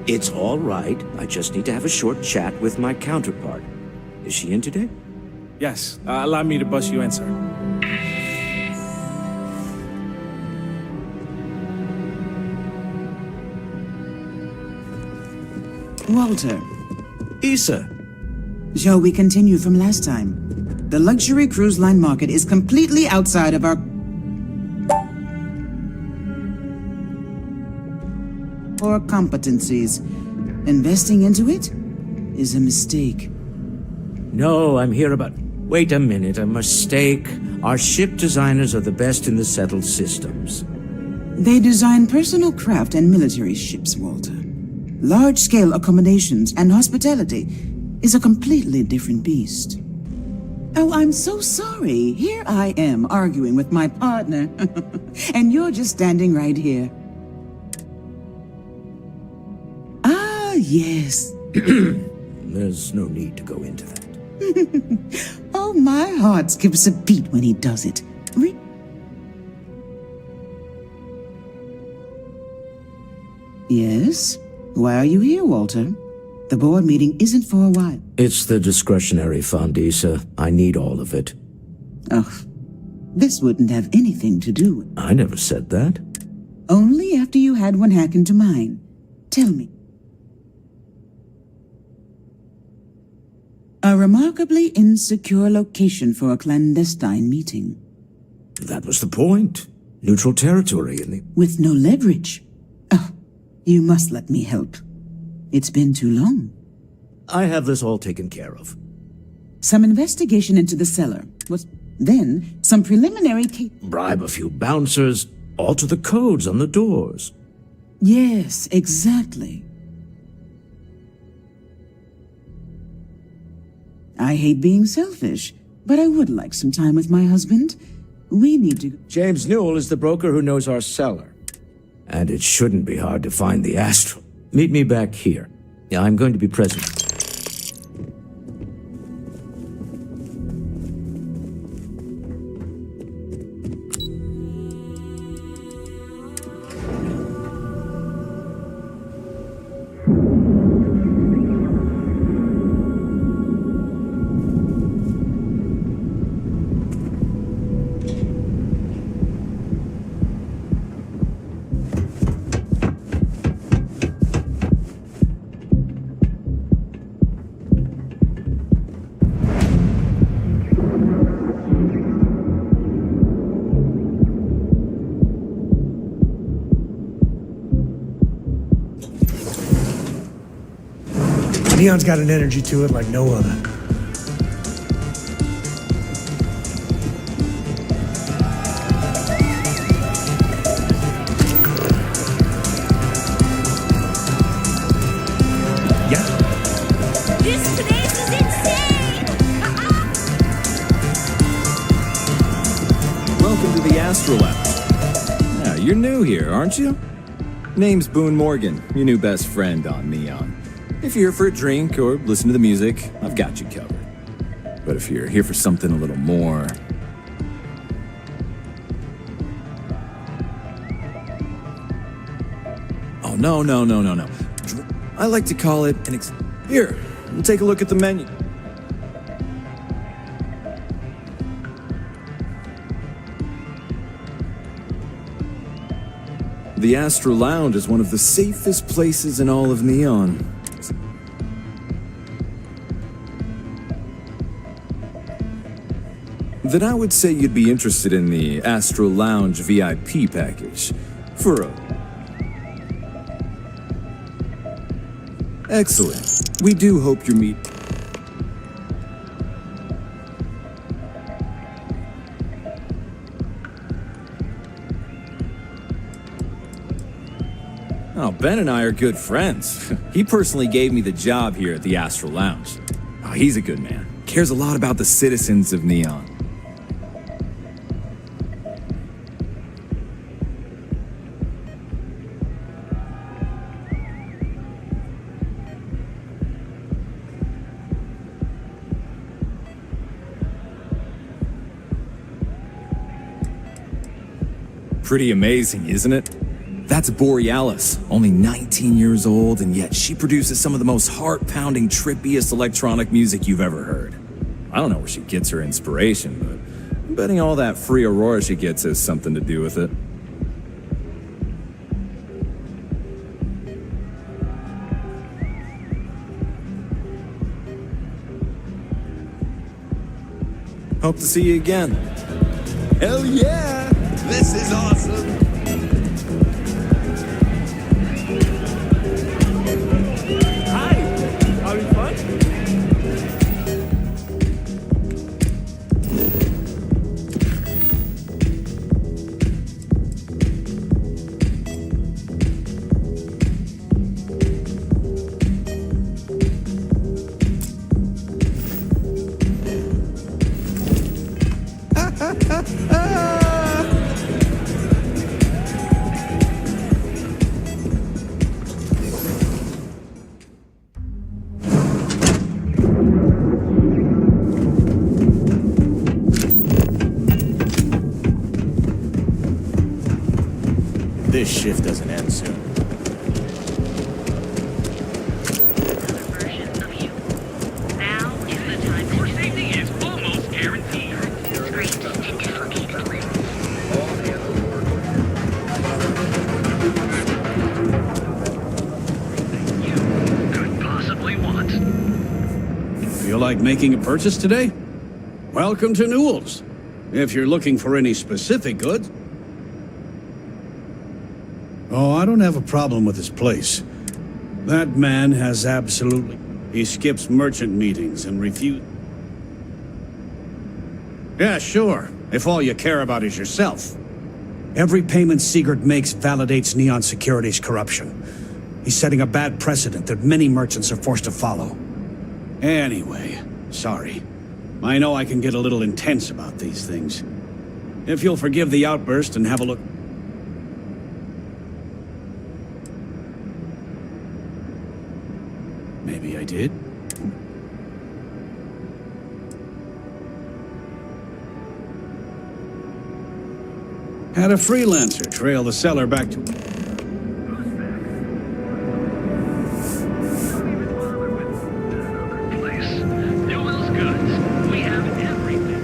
It's all right. I just need to have a short chat with my counterpart. Is she in today? Yes, allow me to bust you in, sir. Walter, Issa. shall we continue from last time? The luxury cruise line market is completely outside of our core competencies. Investing into it is a mistake. No, I'm here about... Wait a minute, a mistake. Our ship designers are the best in the settled systems. They design personal craft and military ships, Walter. Large-scale accommodations and hospitality is a completely different beast. Oh, I'm so sorry. Here I am arguing with my partner, and you're just standing right here. Ah, yes. There's no need to go into that. Oh, my heart skips a beat when he does it. Yes? Why are you here, Walter? The board meeting isn't for a while. It's the discretionary fund, Issa. I need all of it. Oh, this wouldn't have anything to do with... I never said that. Only after you had one hack into mine. Tell me. A remarkably insecure location for a clandestine meeting. That was the point. Neutral territory in the... With no leverage. Oh, you must let me help. It's been too long. I have this all taken care of. Some investigation into the cellar. Then some preliminary Bribe a few bouncers, alter the codes on the doors. Yes, exactly. I hate being selfish, but I would like some time with my husband. We need to... James Newell is the broker who knows our cellar. And it shouldn't be hard to find the Astral. Meet me back here. Yeah, I'm going to be present. Neon's got an energy to it like no other. Yeah. This place is insane! Welcome to the Astral Lounge. Yeah, you're new here, aren't you? Name's Boone Morgan, your new best friend on Neon. If you're here for a drink or listen to the music, I've got you covered. But if you're here for something a little more... Oh, no. I like to call it an Here, we'll take a look at the menu. The Astral Lounge is one of the safest places in all of Neon. Then I would say you'd be interested in the Astral Lounge VIP package. For a... Excellent. We do hope you meet... Oh, Ben and I are good friends. He personally gave me the job here at the Astral Lounge. Oh, he's a good man. Cares a lot about the citizens of Neon. Pretty amazing, isn't it? That's Borealis, only 19 years old, and yet she produces some of the most heart-pounding, trippiest electronic music you've ever heard. I don't know where she gets her inspiration, but I'm betting all that free Aurora she gets has something to do with it. Hope to see you again. Hell yeah! This is awesome! Hi! Having fun? This shift doesn't end soon. Version of you. Now is the time. Your safety is almost guaranteed. Scraped and dislocated limbs. You could possibly want. Feel like making a purchase today? Welcome to Newell's. If you're looking for any specific goods... Oh, I don't have a problem with this place. That man has absolutely... He skips merchant meetings and refuses... Yeah, sure. If all you care about is yourself. Every payment Sigurd makes validates Neon Security's corruption. He's setting a bad precedent that many merchants are forced to follow. Anyway, sorry. I know I can get a little intense about these things. If you'll forgive the outburst and have a look... Maybe I did? Had a freelancer trail the seller back to... Newell's goods. We have everything.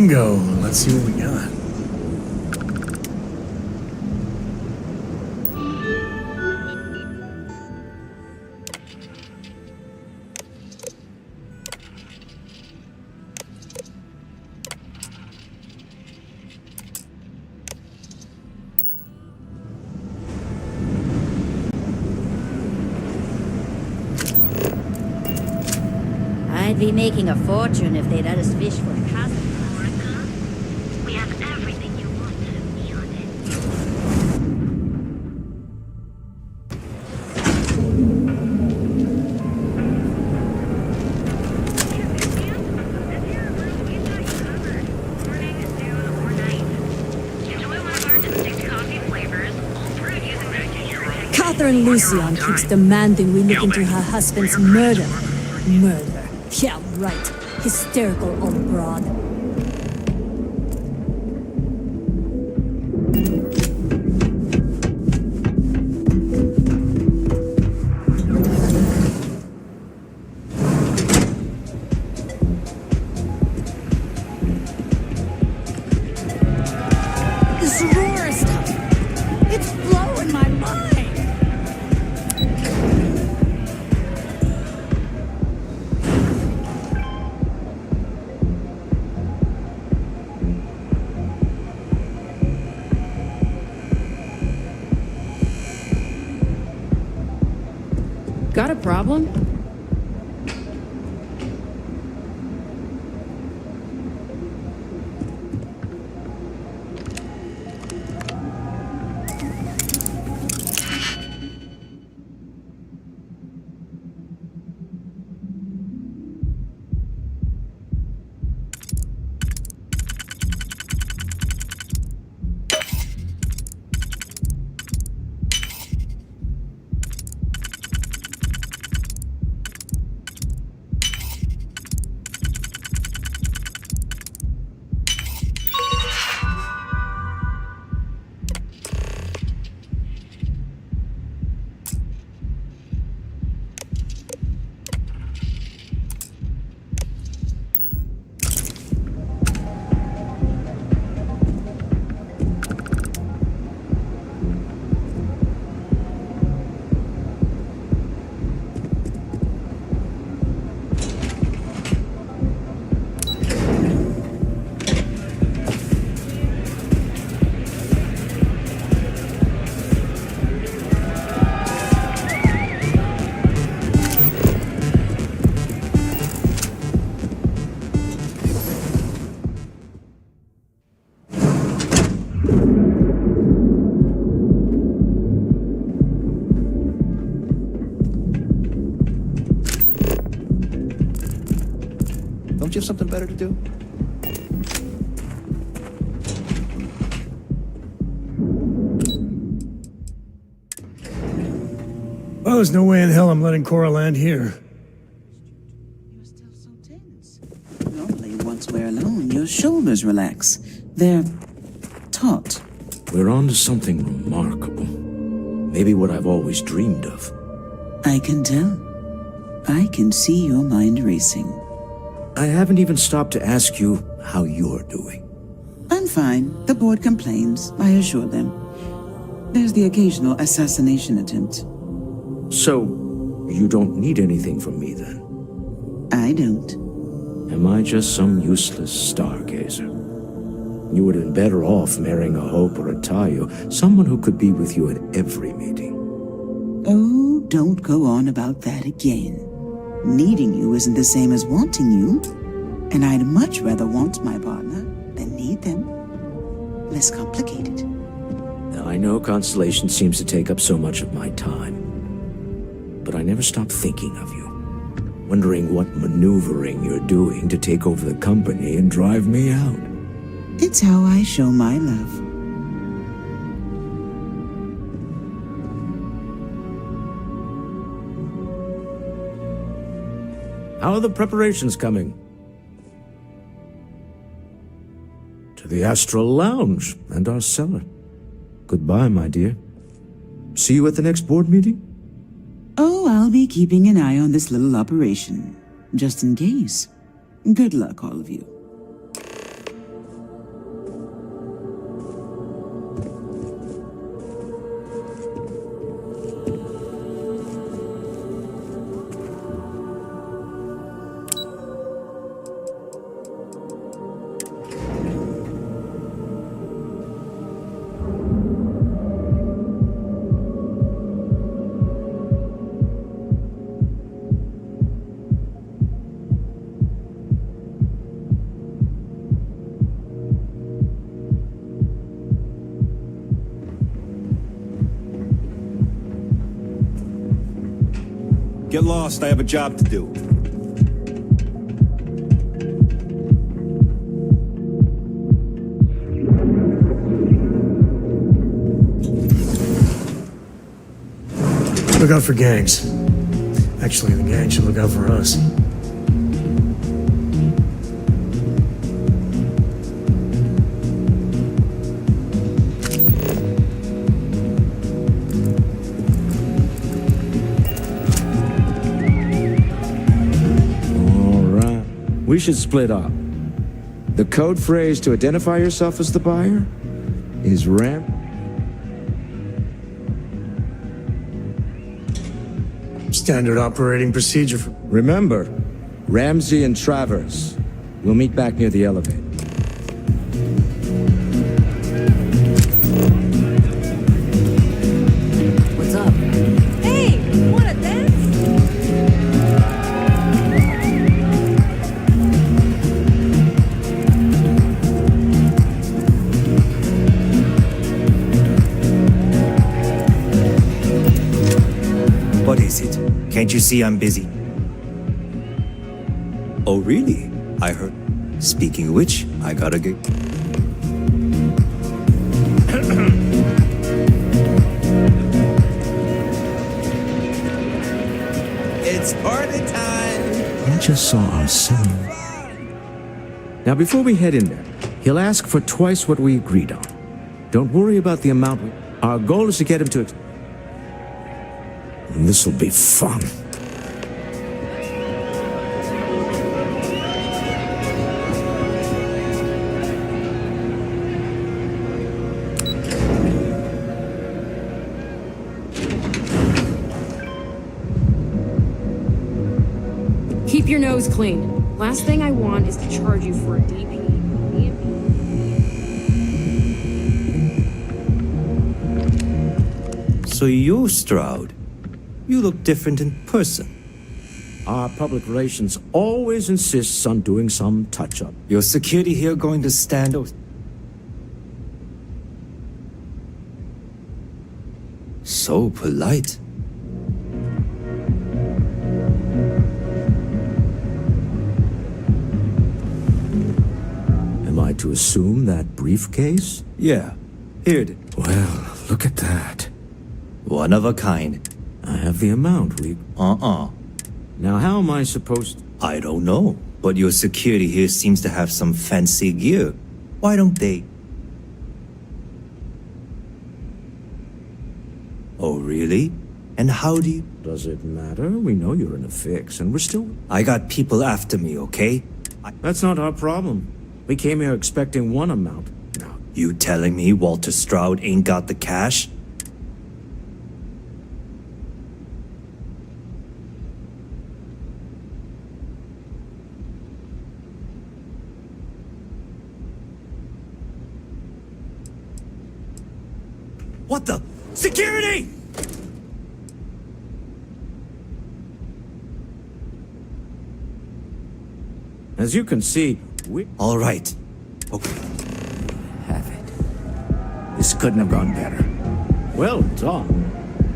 Bingo. Let's see what we got. I'd be making a fortune if they'd let us fish for a cousin. We have everything you want, Neon. Catherine Lucian keeps demanding we look into her husband's murder. Murder. Yeah, right. Hysterical old broad. This Aurora stuff. It's blowing my mind. Got a problem? Don't you have something better to do? Well, there's no way in hell I'm letting Cora land here. You're still so tense. Normally, once we're alone, your shoulders relax. They're taut. We're on to something remarkable. Maybe what I've always dreamed of. I can tell. I can see your mind racing. I haven't even stopped to ask you how you're doing. I'm fine. The board complains, I assure them. There's the occasional assassination attempt. So, you don't need anything from me then? I don't. Am I just some useless stargazer? You would have been better off marrying a Hope or a Tayo, someone who could be with you at every meeting. Oh, don't go on about that again. Needing you isn't the same as wanting you. And I'd much rather want my partner than need them. Less complicated. Now, I know Constellation seems to take up so much of my time. But I never stop thinking of you. Wondering what maneuvering you're doing to take over the company and drive me out. It's how I show my love. How are the preparations coming? To the Astral Lounge and our cellar. Goodbye, my dear. See you at the next board meeting? Oh, I'll be keeping an eye on this little operation. Just in case. Good luck, all of you. Get lost. I have a job to do. Look out for gangs. Actually, the gang should look out for us. All right. We should split up. The code phrase to identify yourself as the buyer is Ram. Standard operating procedure for... Remember, Ramsey and Travers. We'll meet back near the elevator. What's up? Hey, wanna dance? What is it? Can't you see I'm busy? Oh, really? I heard. Speaking of which, I gotta get... It's party time. I just saw our son. Now, before we head in there, he'll ask for twice what we agreed on. Don't worry about the amount. Our goal is to get him to... This'll be fun. Keep your nose clean. Last thing I want is to charge you for a DP. So you're Stroud. You look different in person. Our public relations always insists on doing some touch-up. Your security here going to stand... So polite. Am I to assume that briefcase? Yeah. Here it is. Well, look at that. One of a kind. I have the amount we... Now, how am I supposed to... I don't know. But your security here seems to have some fancy gear. Why don't they... Oh, really? And how do you... Does it matter? We know you're in a fix, and we're still... I got people after me, okay? That's not our problem. We came here expecting one amount. Now, You telling me Walter Stroud ain't got the cash? What the? Security! as you can see, we... All right. Okay. have it. This couldn't have gone better. Well done.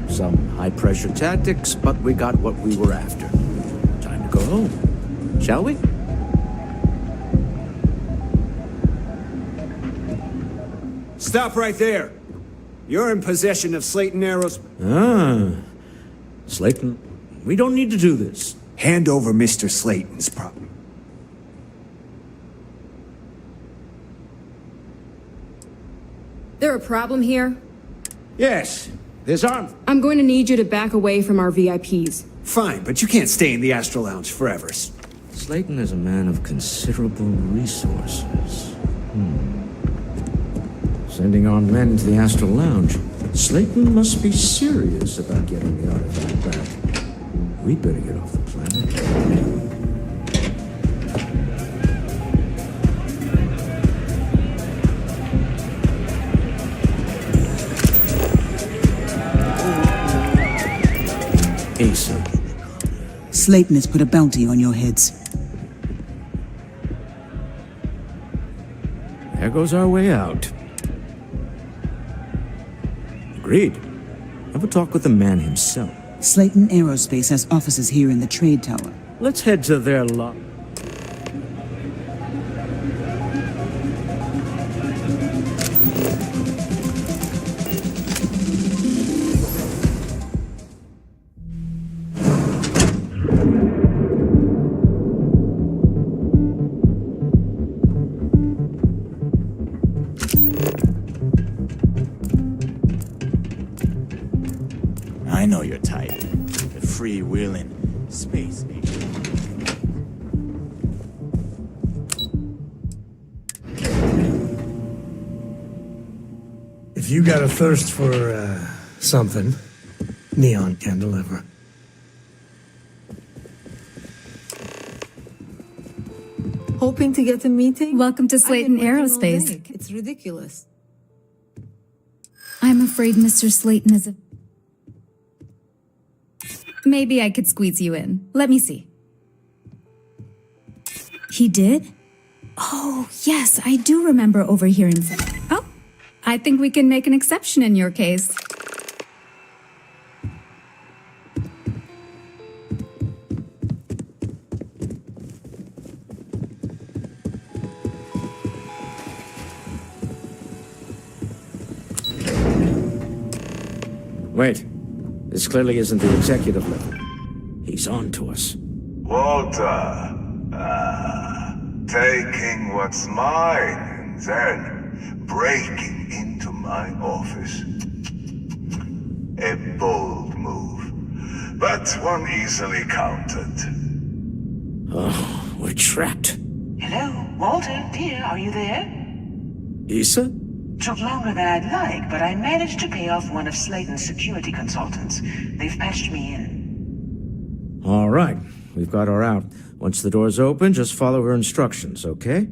Some high-pressure tactics, but we got what we were after. Time to go home. Shall we? Stop right there. You're in possession of Slayton Arrows. Slayton, we don't need to do this. Hand over Mr. Slayton's problem. There a problem here? Yes, there's armed. I'm going to need you to back away from our VIPs. Fine, but you can't stay in the Astro Lounge forever. Slayton is a man of considerable resources. Sending on men to the Astral Lounge. Slayton must be serious about getting the artifact back. We'd better get off the planet. Asa. Slayton has put a bounty on your heads. There goes our way out. Agreed. Have a talk with the man himself. Slayton Aerospace has offices here in the trade tower. Let's head to their lot. I know your type. The freewheeling space age. If you got a thirst for, something, Neon can deliver. Hoping to get a meeting? Welcome to Slayton I've been working all Aerospace. day. It's ridiculous. I'm afraid Mr. Slayton is a... Maybe I could squeeze you in. Let me see. He did? Oh, yes, I do remember overhearing something. Oh, I think we can make an exception in your case. Wait. This clearly isn't the executive level. He's on to us. Walter, taking what's mine and then breaking into my office. A bold move, but one easily countered. Oh, we're trapped. Hello, Walter, dear, are you there? Issa? Took longer than I'd like, but I managed to pay off one of Slayton's security consultants. They've patched me in. All right. We've got her out. Once the door's open, just follow her instructions, okay?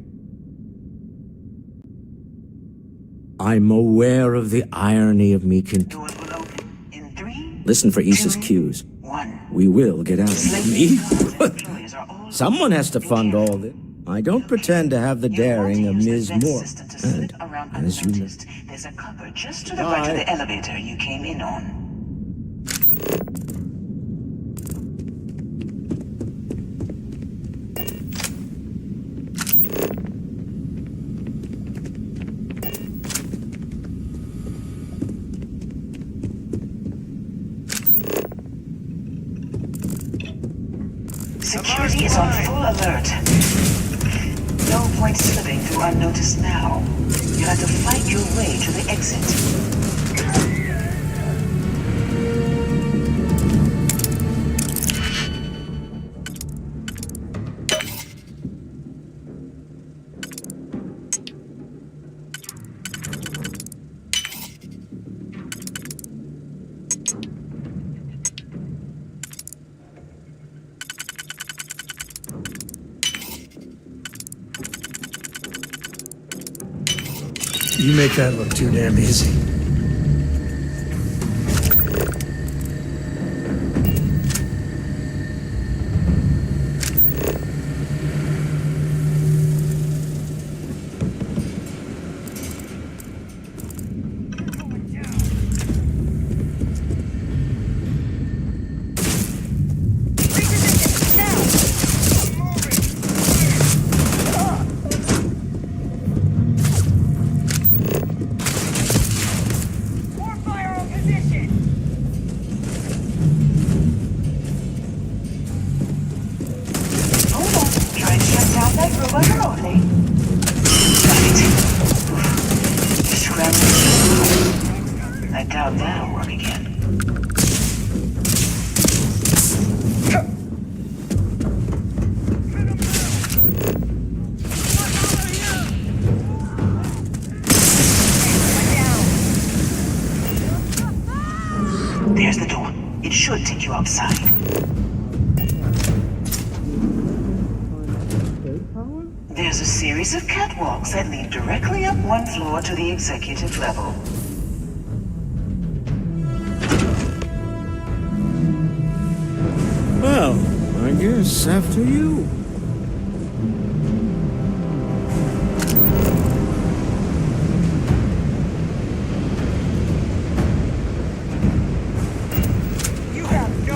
I'm aware of the irony of me Doors will open in 3. Listen for Issa's 2, cues. 1. We will get out. Me? Employees are all Someone has to fund all this. I don't pretend to have the daring of Ms. Moore. And, as you know... There's a cupboard just to the right of the elevator you came in on. Security is on full alert. No point slipping through unnoticed now. You have to fight your way to the exit. You make that look too damn easy. I doubt that'll work again. There's the door. It should take you outside. There's a series of catwalks that lead directly up one floor to the executive level. Well, I guess after you. You have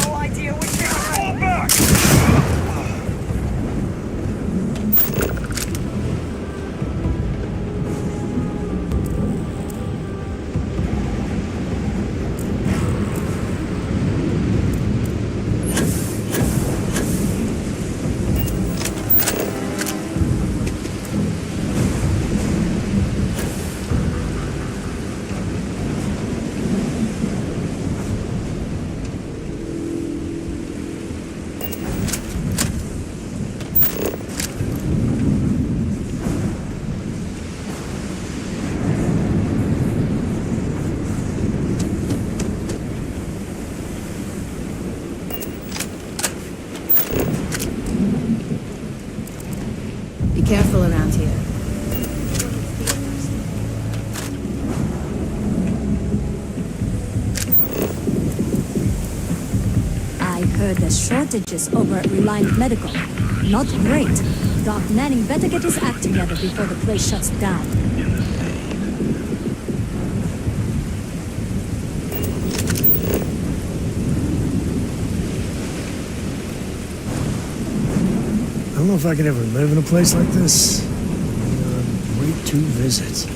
careful around here. I heard the shortages over at Reliant Medical. Not great. Doc Manning better get his act together before the place shuts down. I don't know if I could ever live in a place like this. Great to visit.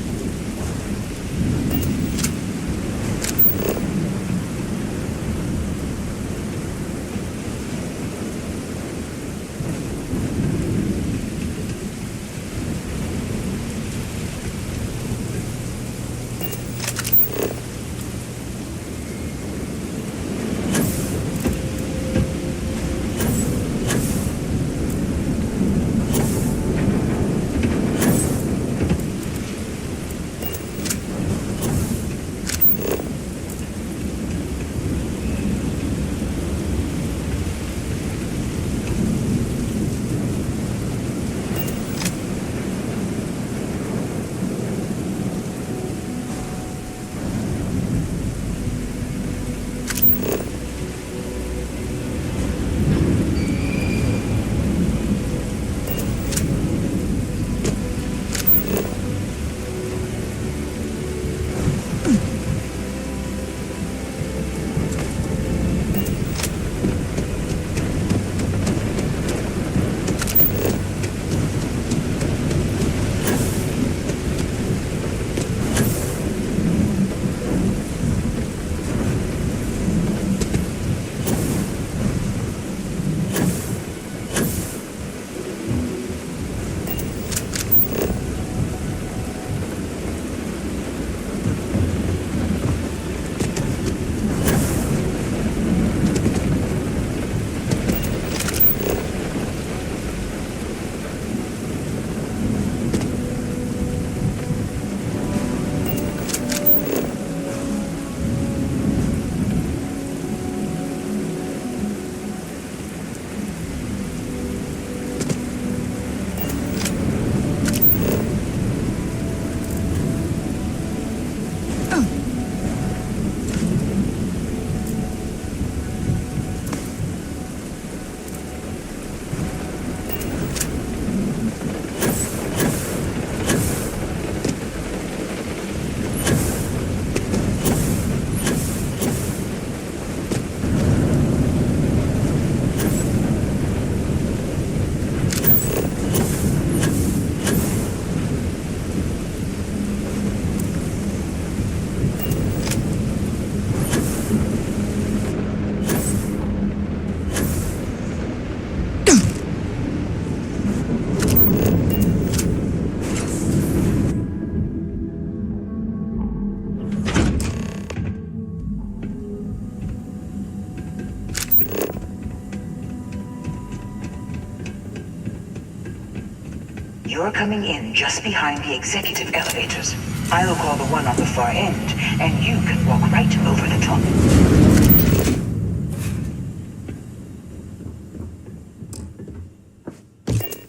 You're coming in just behind the executive elevators. I'll call the one on the far end, and you can walk right over the top.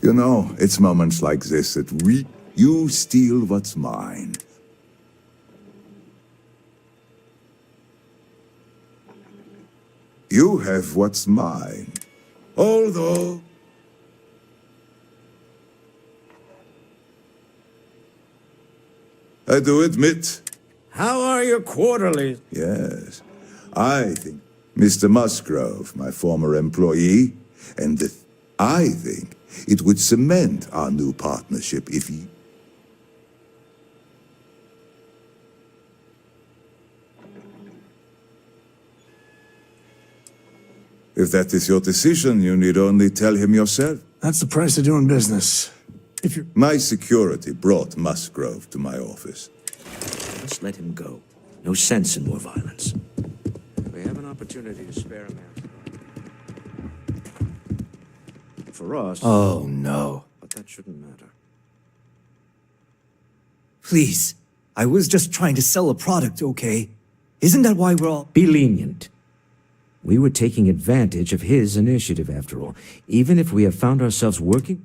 You know, it's moments like this that you steal what's mine. You have what's mine. Although... I do admit. How are your quarterlies? Yes. I think Mr. Musgrove, my former employee, and I think it would cement our new partnership if he... If that is your decision, you need only tell him yourself. That's the price of doing business. If you're... My security brought Musgrove to my office. Just let him go. No sense in more violence. We have an opportunity to spare a man. For us... Oh, no. But that shouldn't matter. Please. I was just trying to sell a product, okay? Isn't that why we're all... Be lenient. We were taking advantage of his initiative, after all. Even if we have found ourselves working...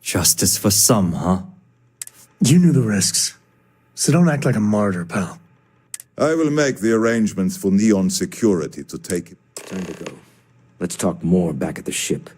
Justice for some, huh? You knew the risks, so don't act like a martyr, pal. I will make the arrangements for Neon Security to take it. Time to go. Let's talk more back at the ship.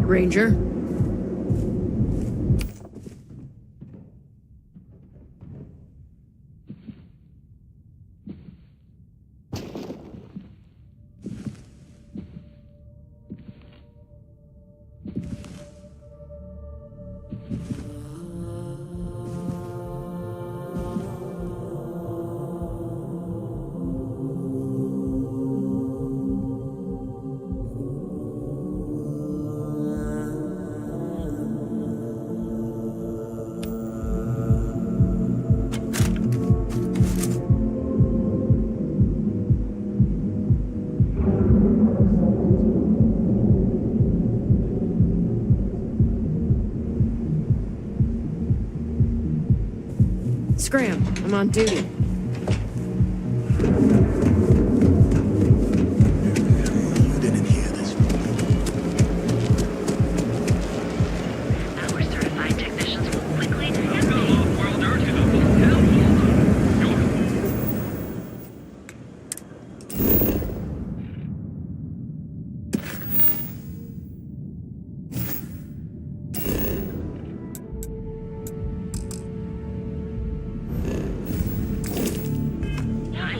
Ranger? Scram, I'm on duty. You didn't hear this. Our certified technicians will quickly and off-world Earth in a hotel.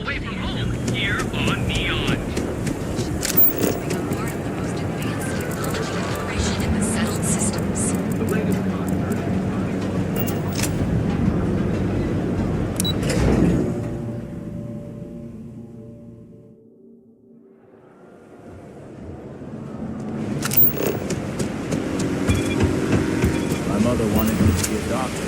Away from home, here on Neon. The latest My mother wanted me to be a doctor.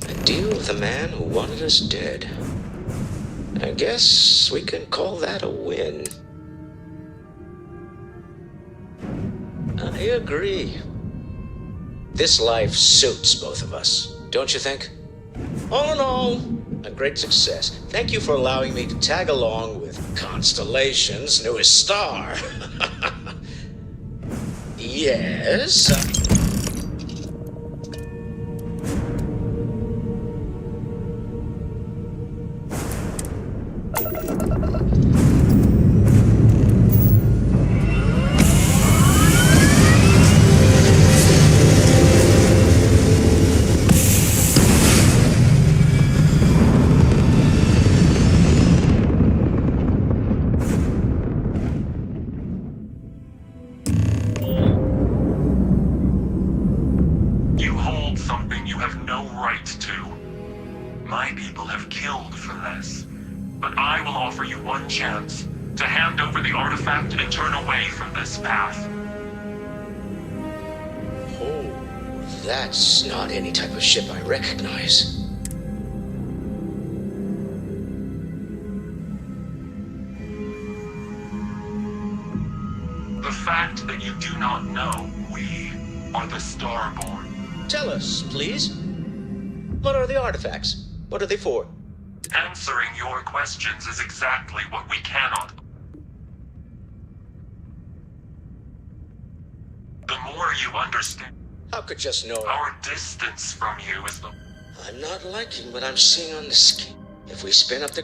A deal with a man who wanted us dead. I guess we can call that a win. I agree. This life suits both of us, don't you think? All in all, a great success. Thank you for allowing me to tag along with Constellation's newest star. Yes. You hold something you have no right to. My people have killed for this. But I will offer you one chance to hand over the artifact and turn away from this path. Oh, that's not any type of ship I recognize. The fact that you do not know we are the Starborn? Tell us, please. What are the artifacts? What are they for? Answering your questions is exactly what we cannot. The more you understand, How could just know? our distance from you is the... I'm not liking what I'm seeing on the screen. If we spin up the...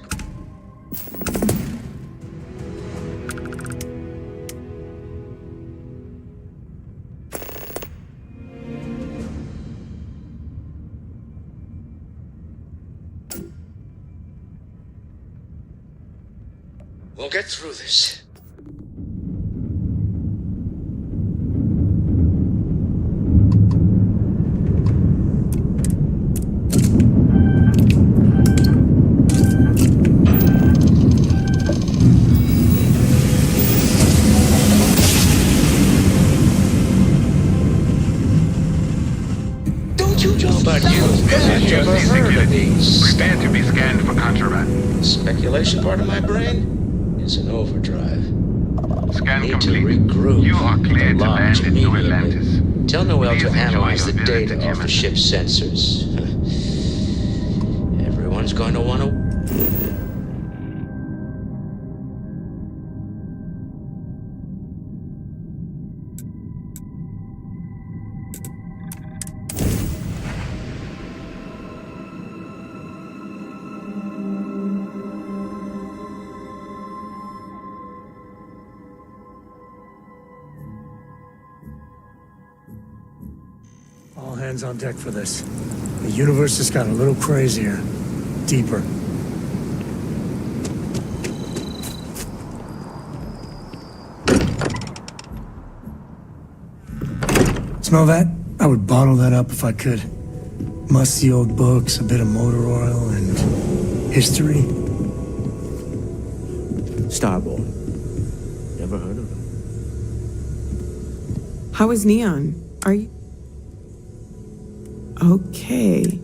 We'll get through this. Don't you just... But I've never heard of these. Prepare to be scanned for contraband. Speculation part of my brain is an overdrive. Scan Need complete. to regroup. You are cleared to land in New Atlantis. Tell Noel Please to enjoy analyze the your visit data to off the ship's sensors. Everyone's going to want to... All hands on deck for this. The universe just got a little crazier. Deeper. Smell that? I would bottle that up if I could. Musty old books, a bit of motor oil, and history. Starborn. Never heard of him. How is Neon? Are you... Okay.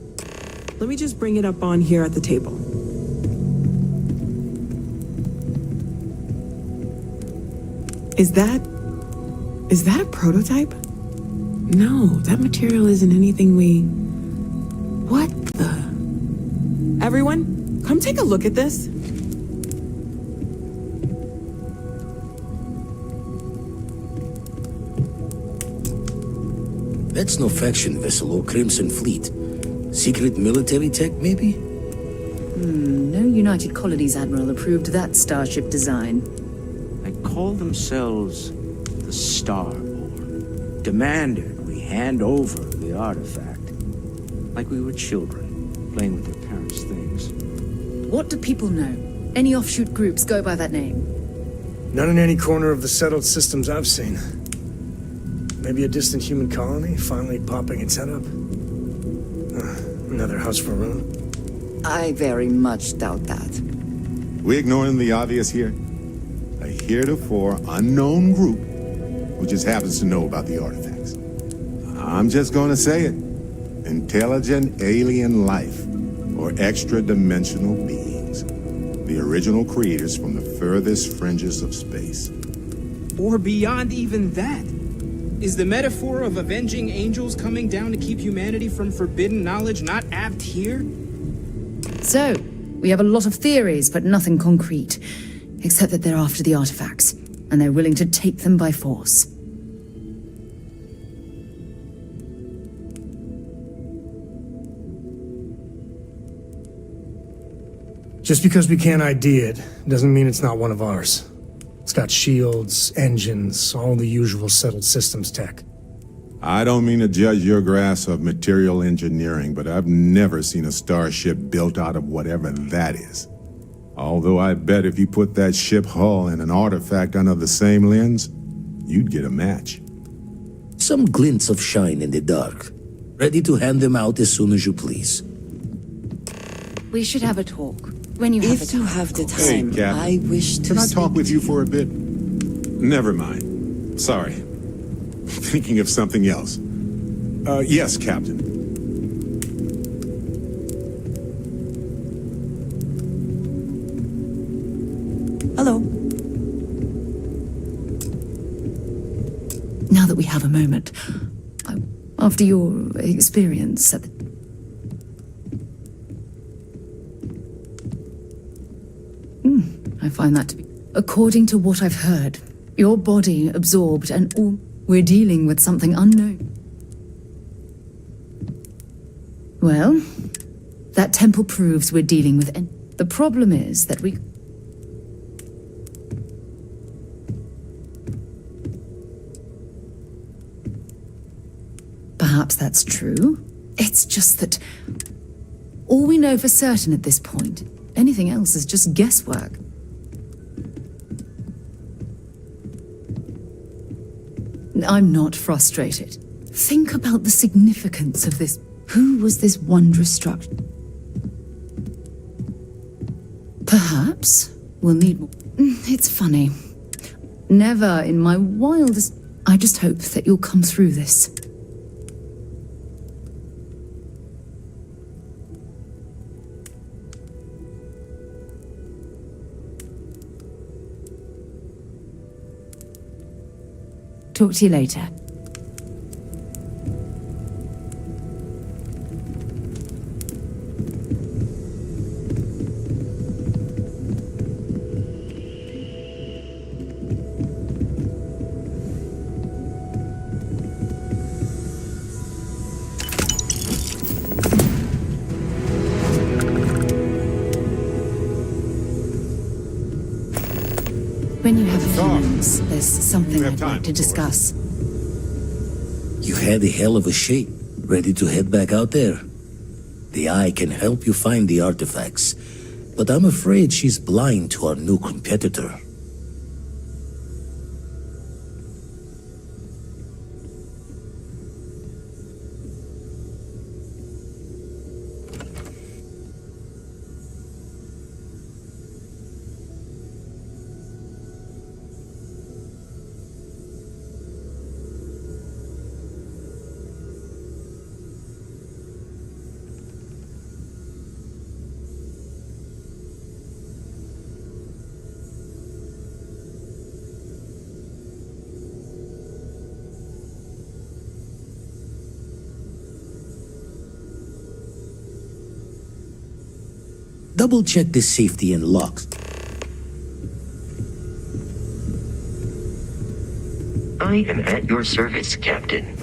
Let me just bring it up on here at the table. Is that a prototype? No, that material isn't anything we... What the... Everyone, come take a look at this. That's no faction vessel or Crimson Fleet. Secret military tech, maybe? No United Colonies Admiral approved that starship design. They call themselves the Starborn. Demanded we hand over the artifact. Like we were children, playing with their parents' things. What do people know? Any offshoot groups go by that name? None in any corner of the settled systems I've seen. Maybe a distant human colony finally popping its head up. Another house for Rune. I very much doubt that. We ignoring the obvious here? A heretofore unknown group who just happens to know about the artifacts. I'm just gonna say it. Intelligent alien life, or extra-dimensional beings. The original creators from the furthest fringes of space. Or beyond even that. Is the metaphor of avenging angels coming down to keep humanity from forbidden knowledge not apt here? So, we have a lot of theories, but nothing concrete. Except that they're after the artifacts, and they're willing to take them by force. Just because we can't ID it, doesn't mean it's not one of ours. It's got shields, engines, all the usual settled systems tech. I don't mean to judge your grasp of material engineering, but I've never seen a starship built out of whatever that is. Although I bet if you put that ship hull and an artifact under the same lens, you'd get a match. Some glints of shine in the dark. Ready to hand them out as soon as you please. We should have a talk. When you have If you have the Hey, time, Captain. I wish to Can I speak talk with to you for a bit? Never mind. Sorry. Thinking of something else. Yes, Captain. Hello. Now that we have a moment, I After your experience at the... I find that to be... According to what I've heard, your body absorbed and all... We're dealing with something unknown. Well, that temple proves we're dealing with... The problem is that we... Perhaps that's true. It's just that... All we know for certain at this point, anything else is just guesswork. I'm not frustrated. Think about the significance of this. Who was this wondrous structure? Perhaps we'll need more. It's funny. Never in my wildest... I just hope that you'll come through this. Talk to you later. When you have a few minutes, there's something I'd like to discuss. You had a hell of a shape. Ready to head back out there? The Eye can help you find the artifacts, but I'm afraid she's blind to our new competitor. Double-check the safety and locks. I am at your service, Captain.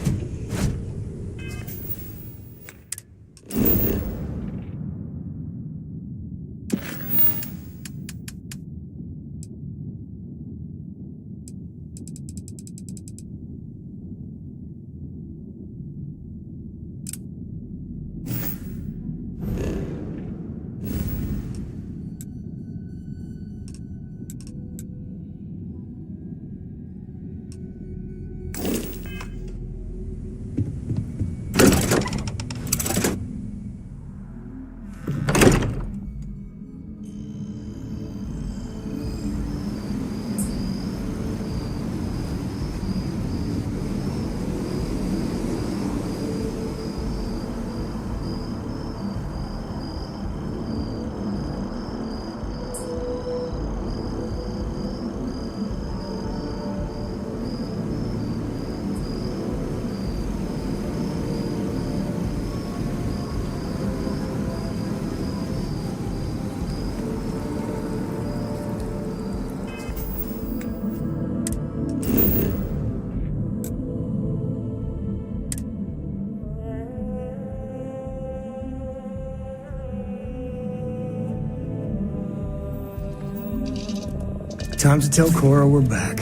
Time to tell Cora we're back.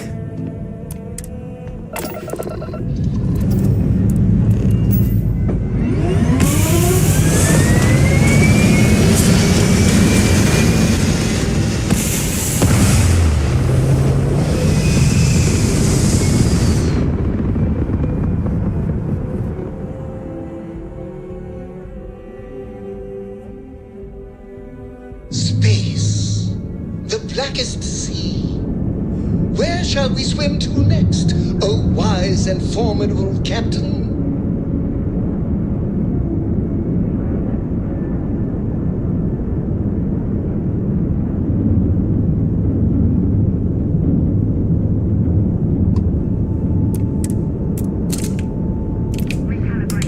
Space. The blackest sea. Where shall we swim to next, O wise and formidable captain? Recalibrating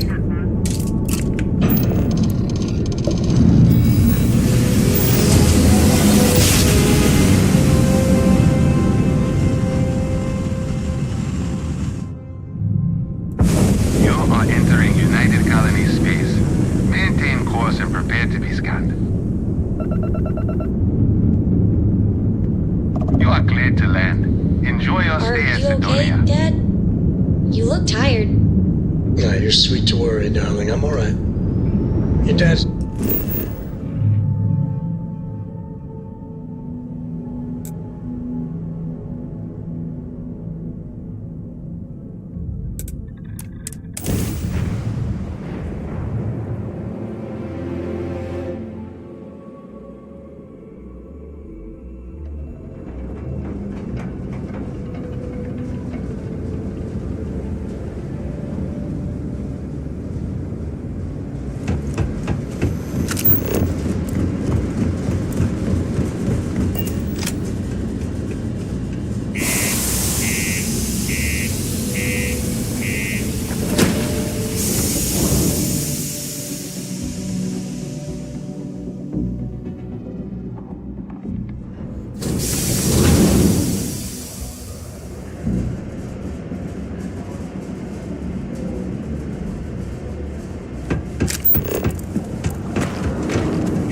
land. You are cleared to land. Enjoy your stay at Sidonia. Dad? You look tired. Yeah, you're sweet to worry, darling. I'm all right. Your dad's...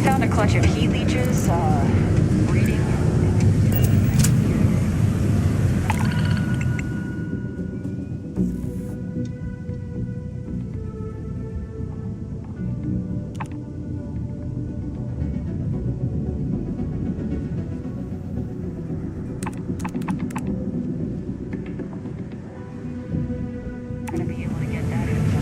Found a clutch of heat leeches, breeding. Gonna be able to get that info.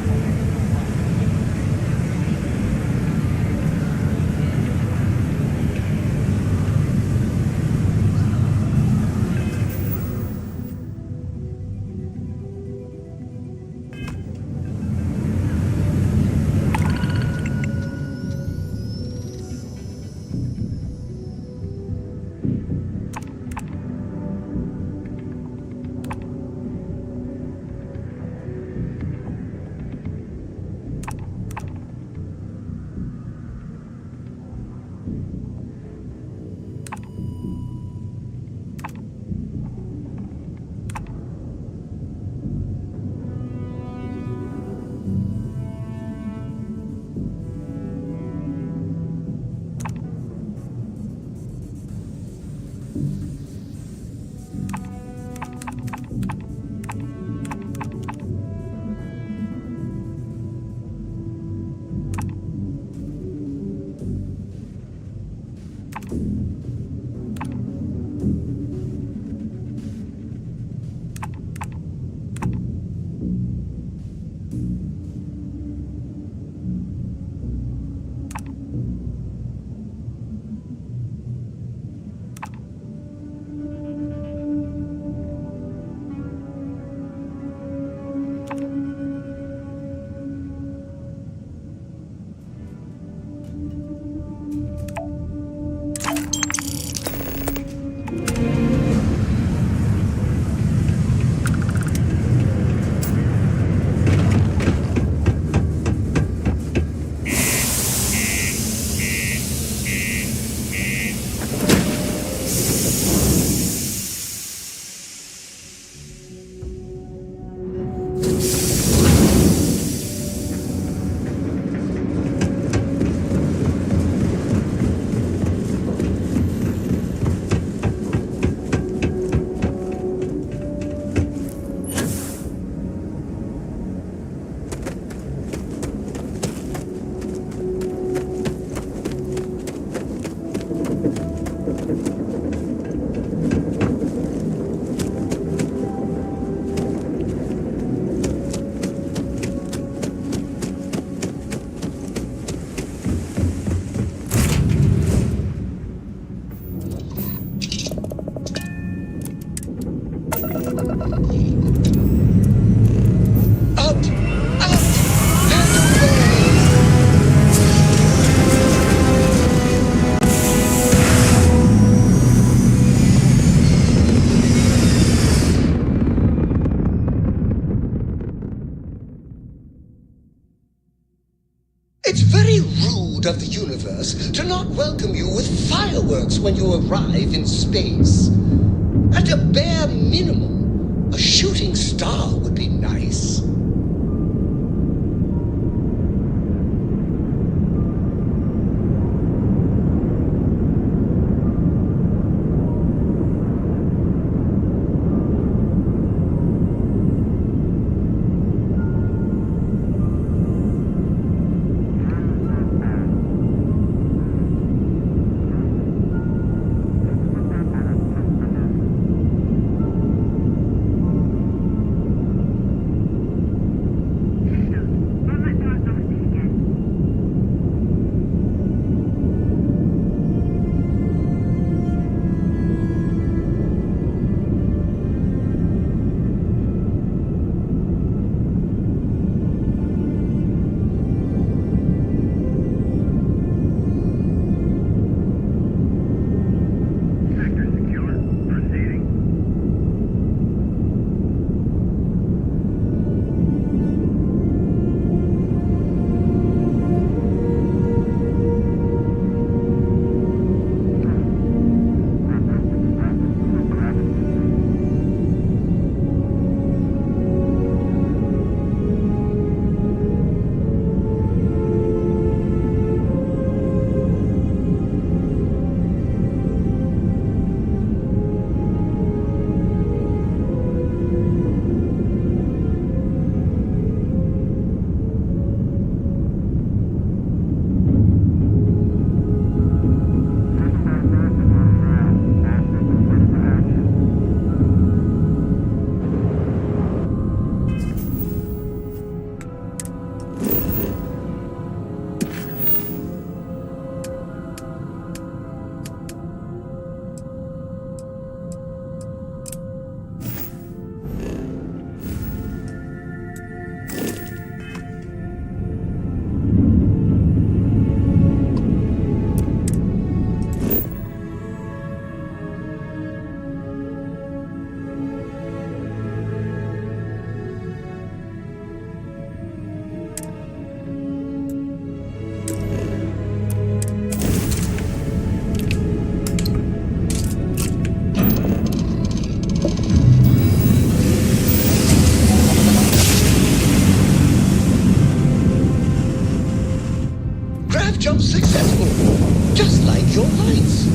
It's very rude of the universe to not welcome you with fireworks when you arrive in space. At a bare minimum, a shooting star would be nice. jump successful, just like your lights.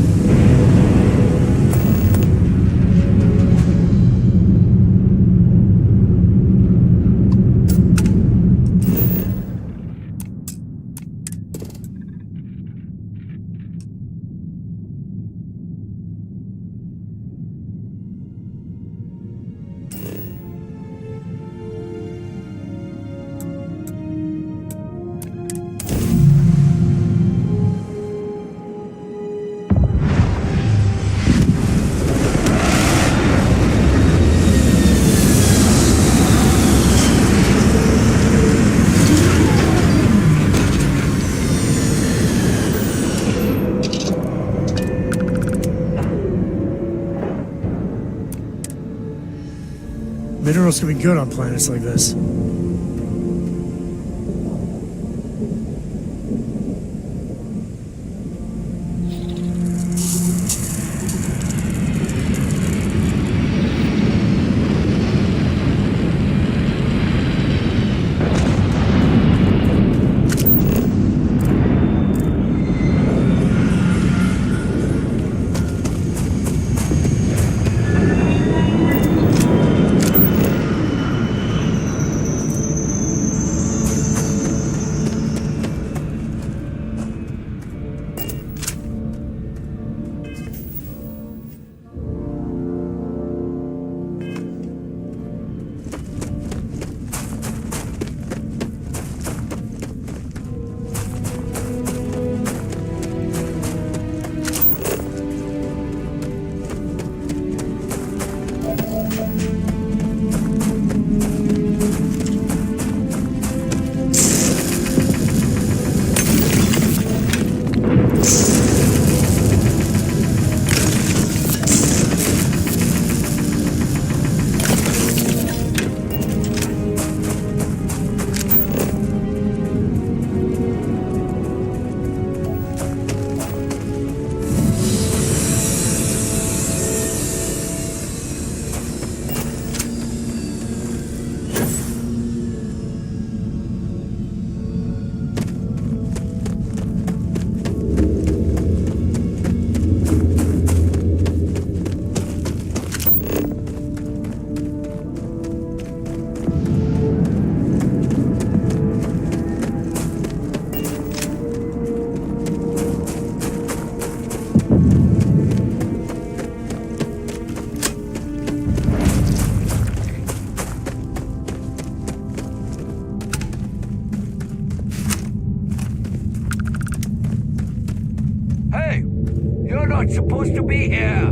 Minerals can be good on planets like this. Supposed to be here.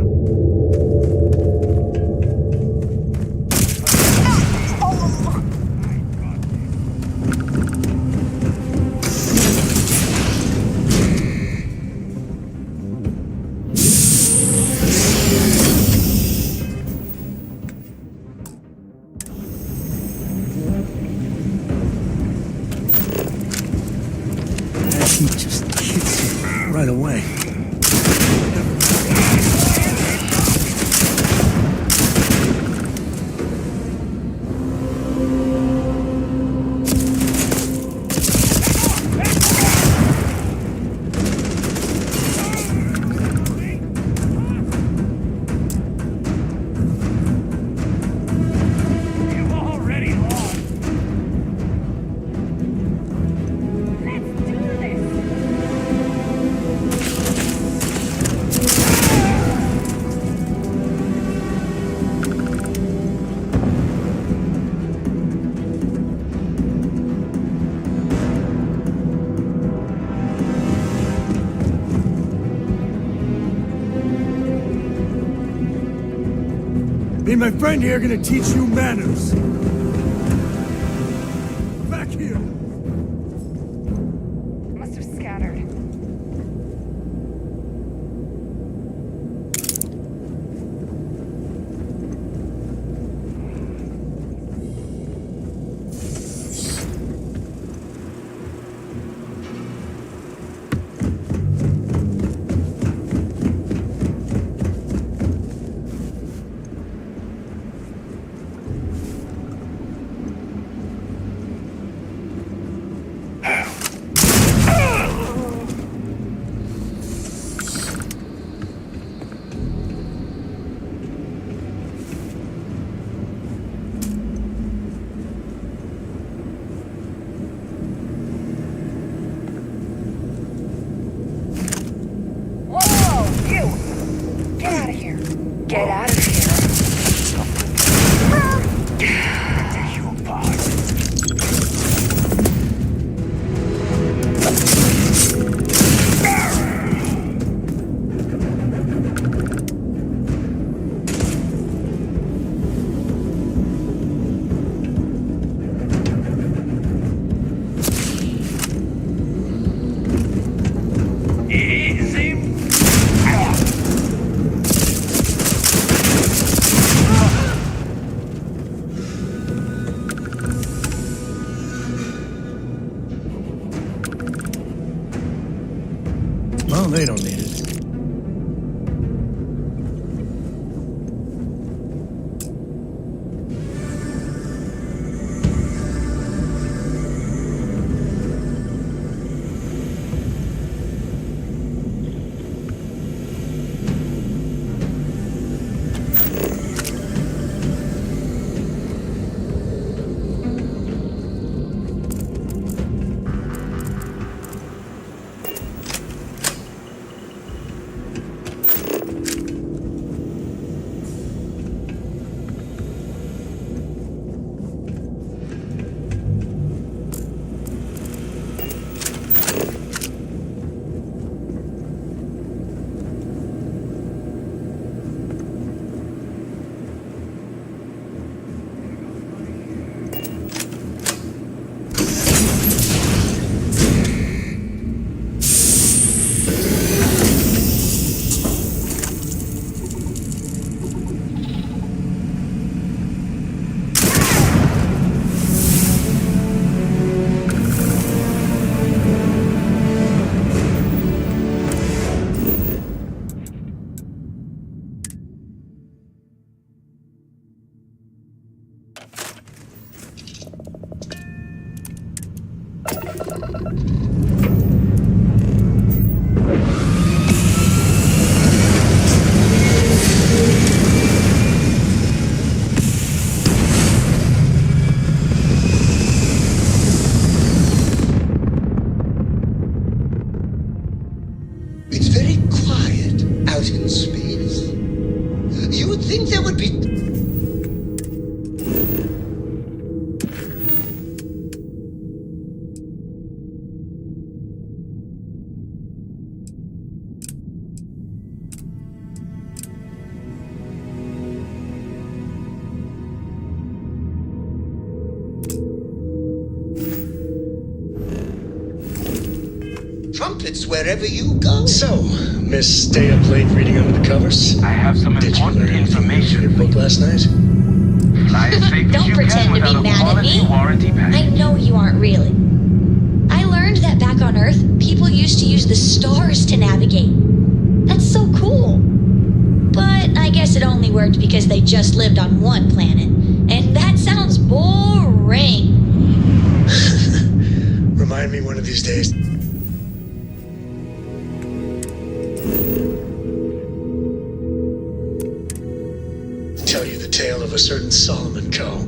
He just hits you right away. Me and my friend here are gonna teach you manners. Back here. Must have scattered. Get out of here. Well, they don't need it. It's very quiet out in space. You would think there would be... trumpets wherever you go. So, Miss Stay Up Late reading under the covers? I have some important information. Your book last night? Fly as safe as Don't you pretend can to be without a mad at quality me. warranty package. I know you aren't really. I learned that back on Earth, people used to use the stars to navigate. That's so cool. But I guess it only worked because they just lived on one planet. And that sounds boring. Remind me one of these days. Tell you the tale of a certain Solomon Co.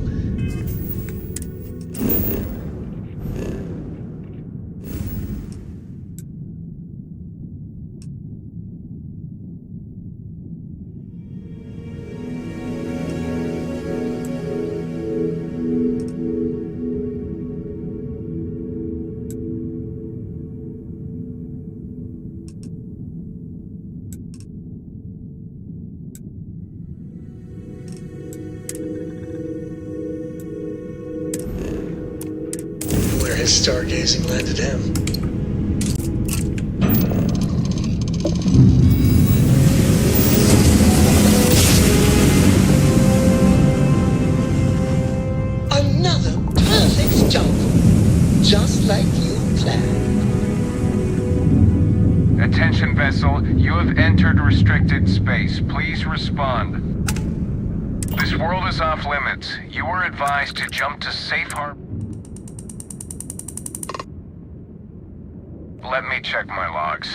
Where his stargazing landed him. Another perfect jump. Just like you planned. Attention vessel, you have entered restricted space. Please respond. This world is off limits. You were advised to jump to safe harbor. Let me check my logs.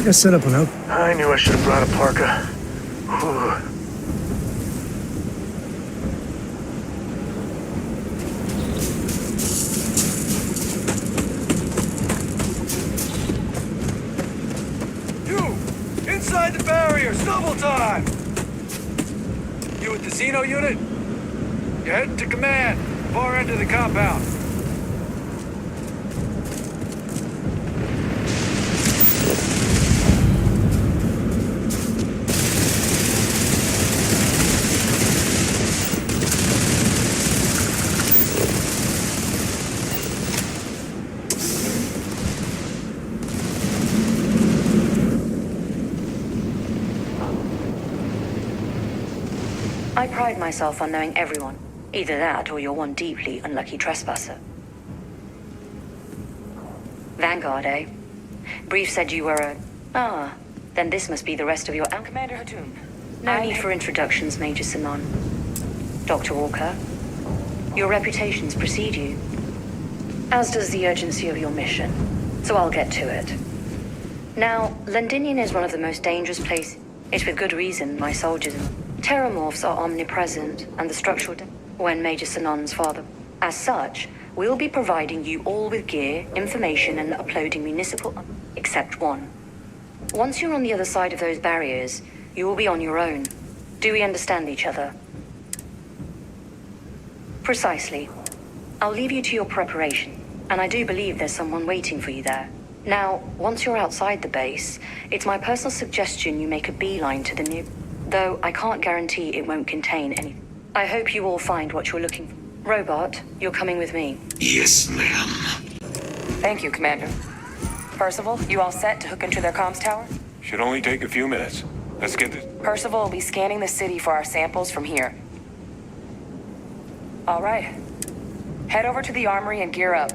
like I set up an out. I knew I should have brought a parka. Whew. Inside the barriers, double time! You with the Xeno unit? You're heading to command, far end of the compound. I pride myself on knowing everyone. Either that, or you're one deeply unlucky trespasser. Vanguard, eh? Brief said you were a... Ah, then this must be the rest of your... Commander Hatum. No need for introductions, Major Simon. Dr. Walker, your reputations precede you. As does the urgency of your mission. So I'll get to it. Now, Londinian is one of the most dangerous places. It's with good reason my soldiers... Terramorphs are omnipresent, and the structural... when Major Sinon's father... As such, we'll be providing you all with gear, information, and uploading municipal... except one. Once you're on the other side of those barriers, you will be on your own. Do we understand each other? Precisely. I'll leave you to your preparation, and I do believe there's someone waiting for you there. Now, once you're outside the base, it's my personal suggestion you make a beeline to the new... Though I can't guarantee it won't contain any... I hope you all find what you're looking for. Robot, you're coming with me. Yes, ma'am. Thank you, Commander. Percival, you all set to hook into their comms tower? Should only take a few minutes. Let's get this... Percival will be scanning the city for our samples from here. All right. Head over to the armory and gear up.